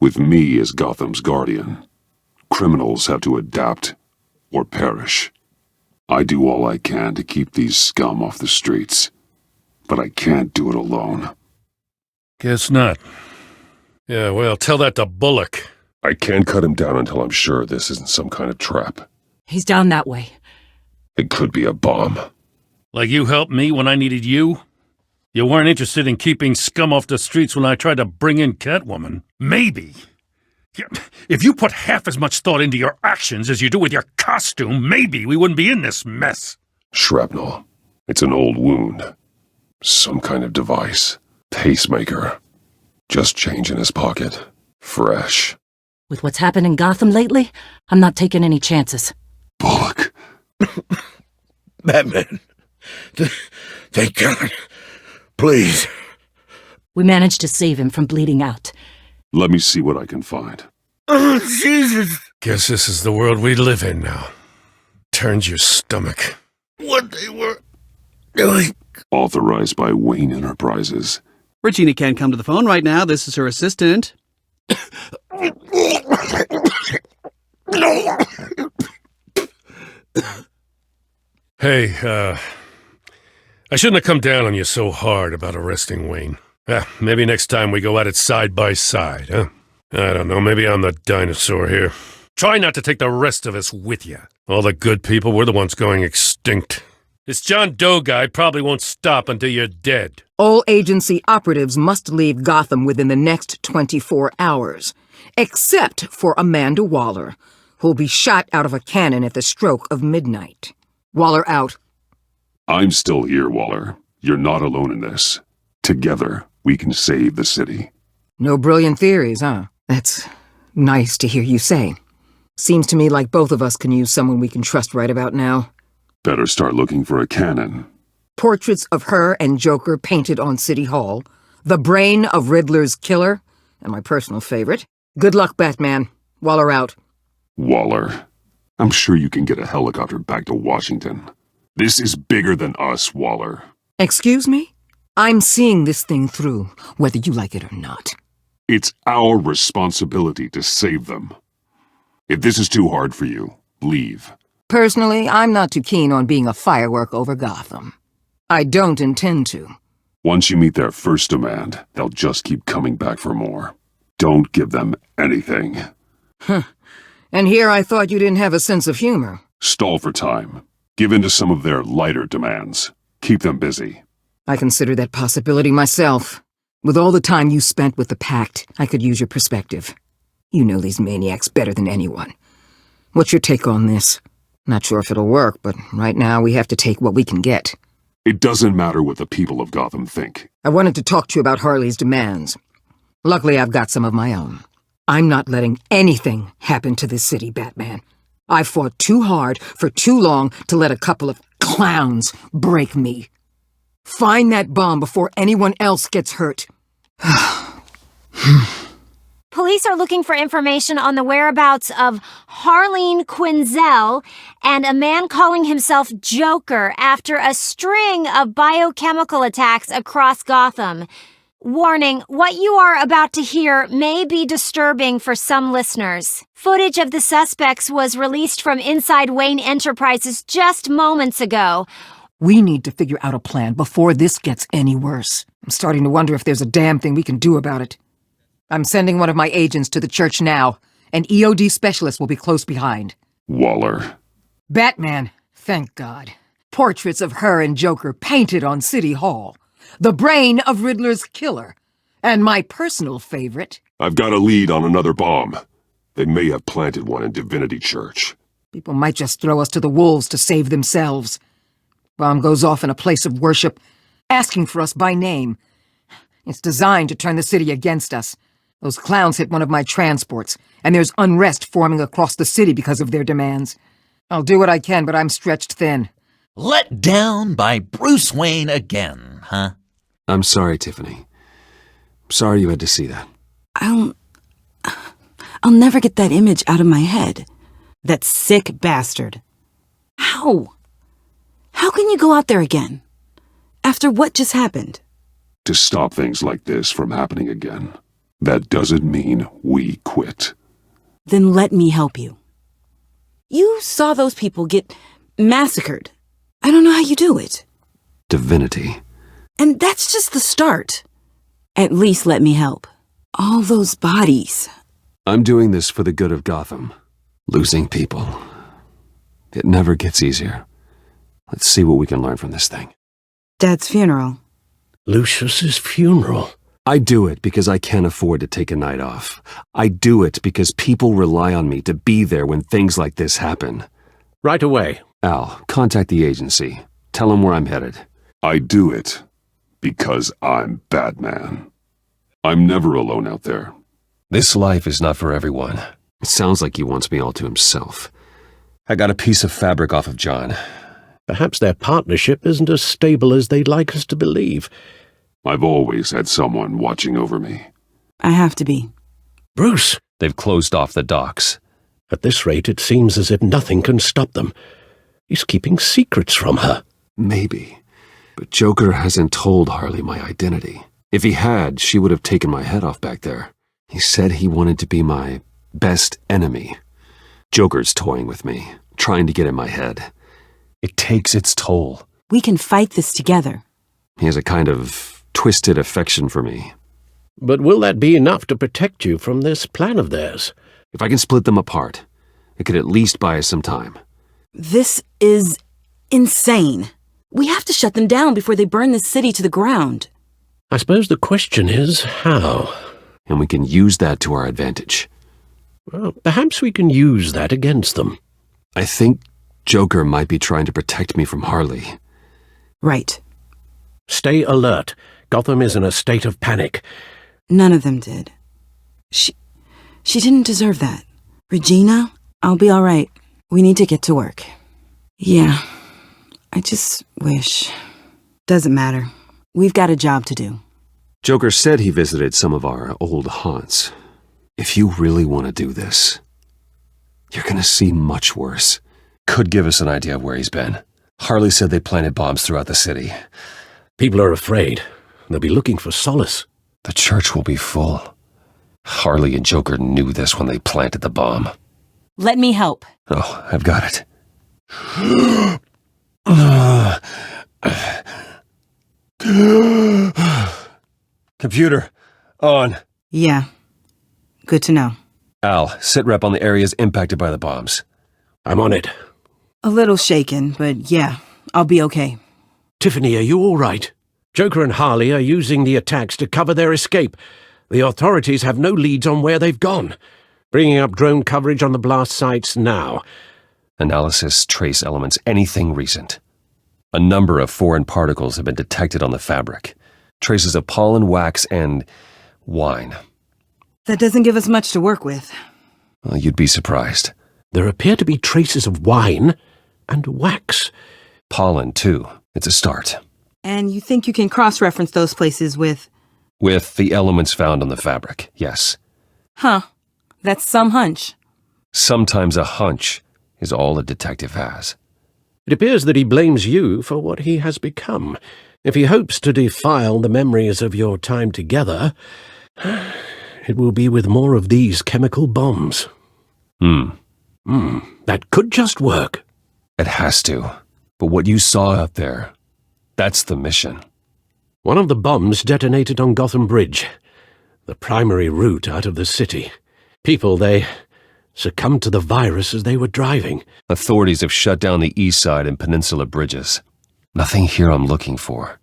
With me as Gotham's guardian, criminals have to adapt or perish. I do all I can to keep these scum off the streets, but I can't do it alone. Guess not. Yeah, well, tell that to Bullock. I can't cut him down until I'm sure this isn't some kind of trap. He's down that way. It could be a bomb. Like you helped me when I needed you? You weren't interested in keeping scum off the streets when I tried to bring in Catwoman. Maybe. If you put half as much thought into your actions as you do with your costume, maybe we wouldn't be in this mess. Shrapnel. It's an old wound. Some kind of device. Pacemaker. Just change in his pocket. Fresh. With what's happened in Gotham lately, I'm not taking any chances. Bullock. Batman. Thank God. Please. We managed to save him from bleeding out. Let me see what I can find. Oh, Jesus. Guess this is the world we live in now. Turns your stomach. What they were doing. Authorized by Wayne Enterprises. Regina can't come to the phone right now. This is her assistant. Hey, I shouldn't have come down on you so hard about arresting Wayne. Maybe next time we go at it side by side, huh? I don't know, maybe I'm the dinosaur here. Try not to take the rest of us with you. All the good people, we're the ones going extinct. This John Doe guy probably won't stop until you're dead. All agency operatives must leave Gotham within the next 24 hours, except for Amanda Waller, who'll be shot out of a cannon at the stroke of midnight. Waller out. I'm still here, Waller. You're not alone in this. Together, we can save the city. No brilliant theories, huh? That's nice to hear you say. Seems to me like both of us can use someone we can trust right about now. Better start looking for a cannon. Portraits of her and Joker painted on City Hall. The brain of Riddler's killer. And my personal favorite. Good luck, Batman. Waller out. Waller. I'm sure you can get a helicopter back to Washington. This is bigger than us, Waller. Excuse me? I'm seeing this thing through, whether you like it or not. It's our responsibility to save them. If this is too hard for you, leave. Personally, I'm not too keen on being a firework over Gotham. I don't intend to. Once you meet their first demand, they'll just keep coming back for more. Don't give them anything. Huh. And here I thought you didn't have a sense of humor. Stall for time. Give in to some of their lighter demands. Keep them busy. I consider that possibility myself. With all the time you spent with the Pact, I could use your perspective. You know these maniacs better than anyone. What's your take on this? Not sure if it'll work, but right now we have to take what we can get. It doesn't matter what the people of Gotham think. I wanted to talk to you about Harley's demands. Luckily, I've got some of my own. I'm not letting anything happen to this city, Batman. I fought too hard for too long to let a couple of clowns break me. Find that bomb before anyone else gets hurt. Police are looking for information on the whereabouts of Harleen Quinzel and a man calling himself Joker after a string of biochemical attacks across Gotham. Warning, what you are about to hear may be disturbing for some listeners. Footage of the suspects was released from inside Wayne Enterprises just moments ago. We need to figure out a plan before this gets any worse. I'm starting to wonder if there's a damn thing we can do about it. I'm sending one of my agents to the church now. An EOD specialist will be close behind. Waller. Batman, thank God. Portraits of her and Joker painted on City Hall. The brain of Riddler's killer. And my personal favorite... I've got a lead on another bomb. They may have planted one in Divinity Church. People might just throw us to the wolves to save themselves. Bomb goes off in a place of worship, asking for us by name. It's designed to turn the city against us. Those clowns hit one of my transports, and there's unrest forming across the city because of their demands. I'll do what I can, but I'm stretched thin. Let down by Bruce Wayne again, huh? I'm sorry, Tiffany. Sorry you had to see that. I'll never get that image out of my head. That sick bastard. How? How can you go out there again? After what just happened? To stop things like this from happening again, That doesn't mean we quit. Then let me help you. You saw those people get massacred. I don't know how you do it. Divinity. And that's just the start. At least let me help. All those bodies. I'm doing this for the good of Gotham. Losing people. It never gets easier. Let's see what we can learn from this thing. Dad's funeral. Lucius's funeral. I do it because I can't afford to take a night off. I do it because people rely on me to be there when things like this happen. Right away. Al, contact the agency. Tell them where I'm headed. I do it because I'm Batman. I'm never alone out there. This life is not for everyone. It sounds like he wants me all to himself. I got a piece of fabric off of John. Perhaps their partnership isn't as stable as they'd like us to believe. I've always had someone watching over me. I have to be. Bruce! They've closed off the docks. At this rate, it seems as if nothing can stop them. He's keeping secrets from her. Maybe. But Joker hasn't told Harley my identity. If he had, she would have taken my head off back there. He said he wanted to be my best enemy. Joker's toying with me, trying to get in my head. It takes its toll. We can fight this together. He has a kind of twisted affection for me. But will that be enough to protect you from this plan of theirs? If I can split them apart, it could at least buy us some time. This is insane. We have to shut them down before they burn this city to the ground. I suppose the question is, how? And we can use that to our advantage. Well, perhaps we can use that against them. I think Joker might be trying to protect me from Harley. Right. Stay alert. Gotham is in a state of panic. None of them did. She didn't deserve that. Regina, I'll be all right. We need to get to work. Yeah, I just wish. Doesn't matter. We've got a job to do. Joker said he visited some of our old haunts. If you really want to do this, you're gonna see much worse. Could give us an idea of where he's been. Harley said they planted bombs throughout the city. People are afraid. They'll be looking for solace. The church will be full. Harley and Joker knew this when they planted the bomb. Let me help. Oh, I've got it. Computer, on. Yeah. Good to know. Al, sit rep on the areas impacted by the bombs. I'm on it. A little shaken, but yeah, I'll be okay. Tiffany, are you all right? Joker and Harley are using the attacks to cover their escape. The authorities have no leads on where they've gone. Bringing up drone coverage on the blast sites now. Analysis, trace elements, anything recent. A number of foreign particles have been detected on the fabric. Traces of pollen, wax, and wine. That doesn't give us much to work with. Well, you'd be surprised. There appear to be traces of wine and wax. Pollen, too. It's a start. And you think you can cross-reference those places with... With the elements found on the fabric, yes. Huh. That's some hunch. Sometimes a hunch is all a detective has. It appears that he blames you for what he has become. If he hopes to defile the memories of your time together, it will be with more of these chemical bombs. That could just work. It has to. But what you saw out there, that's the mission. One of the bombs detonated on Gotham Bridge, the primary route out of the city. People, they succumbed to the virus as they were driving. Authorities have shut down the east side and peninsula bridges. Nothing here I'm looking for.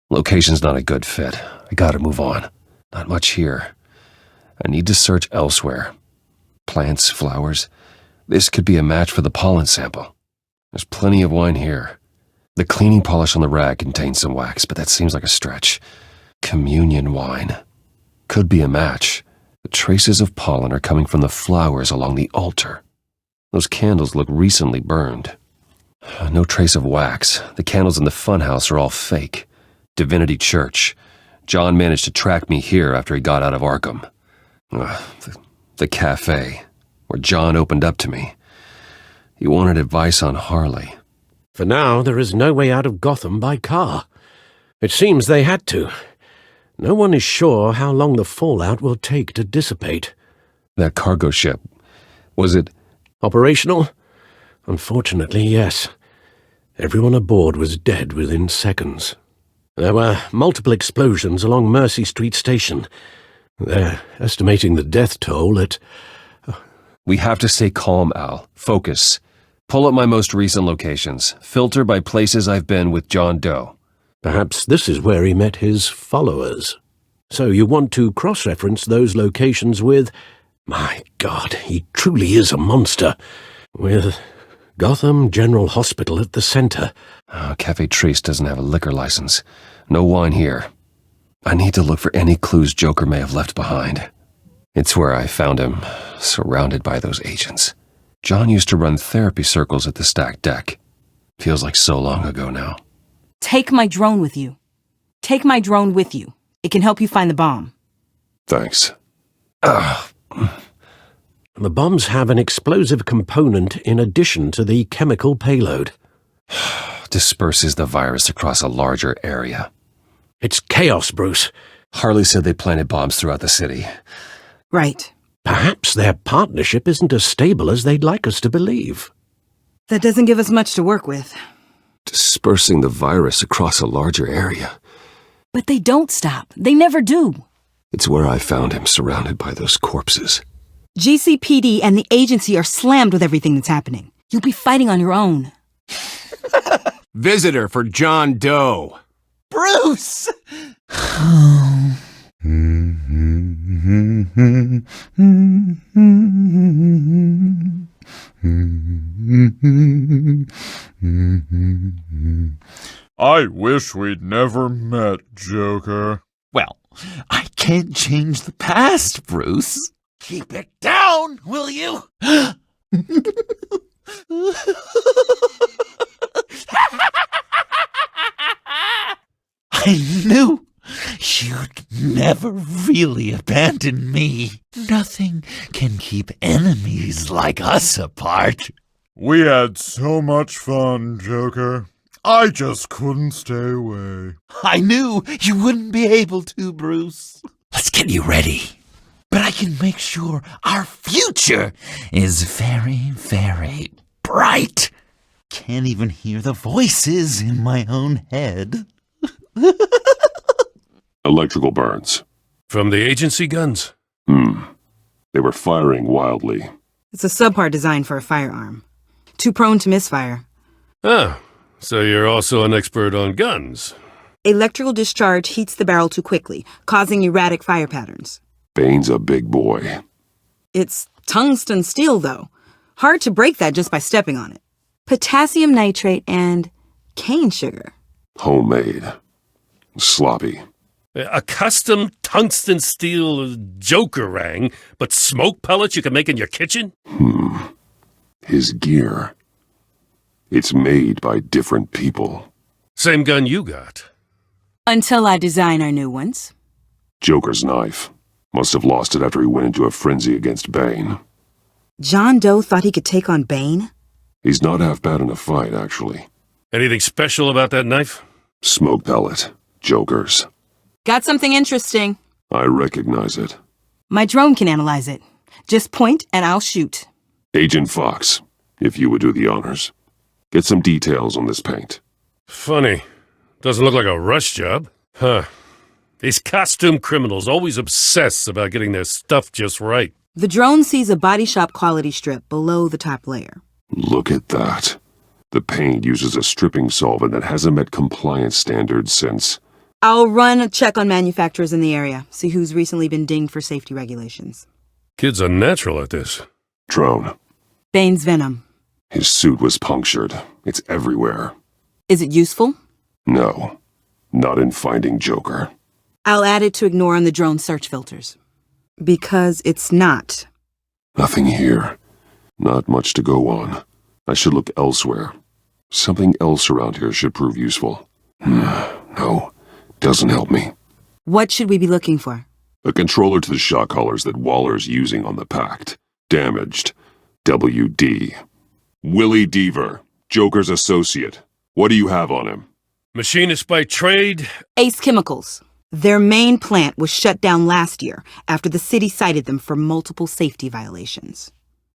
Location's not a good fit. I gotta move on. Not much here. I need to search elsewhere. Plants, flowers. This could be a match for the pollen sample. There's plenty of wine here. The cleaning polish on the rag contains some wax, but that seems like a stretch. Communion wine. Could be a match. The traces of pollen are coming from the flowers along the altar. Those candles look recently burned. No trace of wax. The candles in the funhouse are all fake. Divinity Church. John managed to track me here after he got out of Arkham. The cafe, where John opened up to me. He wanted advice on Harley. For now, there is no way out of Gotham by car. It seems they had to. No one is sure how long the fallout will take to dissipate. That cargo ship, was it Operational? Unfortunately, yes. Everyone aboard was dead within seconds. There were multiple explosions along Mercy Street Station. They're estimating the death toll at... We have to stay calm, Al. Focus. Pull up my most recent locations. Filter by places I've been with John Doe. Perhaps this is where he met his followers. So you want to cross-reference those locations with... My God, he truly is a monster. With Gotham General Hospital at the center. Cafe Triste doesn't have a liquor license. No wine here. I need to look for any clues Joker may have left behind. It's where I found him, surrounded by those agents. John used to run therapy circles at the stacked deck. Feels like so long ago now. Take my drone with you. Take my drone with you. It can help you find the bomb. Thanks. The bombs have an explosive component in addition to the chemical payload. Disperses the virus across a larger area. It's chaos, Bruce. Harley said they planted bombs throughout the city. Right. Perhaps their partnership isn't as stable as they'd like us to believe. That doesn't give us much to work with. Dispersing the virus across a larger area. But they don't stop. They never do. It's where I found him, surrounded by those corpses. GCPD and the agency are slammed with everything that's happening. You'll be fighting on your own. Visitor for John Doe. Bruce! I wish we'd never met, Joker. Well, I can't change the past, Bruce. Keep it down, will you? I knew you'd never really abandon me. Nothing can keep enemies like us apart. We had so much fun, Joker. I just couldn't stay away. I knew you wouldn't be able to, Bruce. Let's get you ready. But I can make sure our future is very, very bright. Can't even hear the voices in my own head. Electrical burns. From the agency guns? They were firing wildly. It's a subpart designed for a firearm. Too prone to misfire. Ah, so you're also an expert on guns. Electrical discharge heats the barrel too quickly, causing erratic fire patterns. Bane's a big boy. It's tungsten steel, though. Hard to break that just by stepping on it. Potassium nitrate and cane sugar. Homemade. Sloppy. A custom tungsten steel Jokerang, but smoke pellets you can make in your kitchen? His gear. It's made by different people. Same gun you got. Until I design our new ones. Joker's knife. Must have lost it after he went into a frenzy against Bane. John Doe thought he could take on Bane? He's not half bad in a fight, actually. Anything special about that knife? Smoke pellet. Joker's. Got something interesting. I recognize it. My drone can analyze it. Just point and I'll shoot. Agent Fox, if you would do the honors. Get some details on this paint. Funny. Doesn't look like a rush job. Huh. These costume criminals always obsess about getting their stuff just right. The drone sees a body shop quality strip below the top layer. Look at that. The paint uses a stripping solvent that hasn't met compliance standards since... I'll run a check on manufacturers in the area, see who's recently been dinged for safety regulations. Kid's a natural at this. Drone. Bane's venom. His suit was punctured. It's everywhere. Is it useful? No. Not in finding Joker. I'll add it to ignore on the drone search filters. Because it's not. Nothing here. Not much to go on. I should look elsewhere. Something else around here should prove useful. No. Doesn't help me. What should we be looking for? A controller to the shock collars that Waller's using on the Pact. Damaged. WD. Willie Deaver, Joker's associate. What do you have on him? Machinist by trade? Ace Chemicals. Their main plant was shut down last year after the city cited them for multiple safety violations.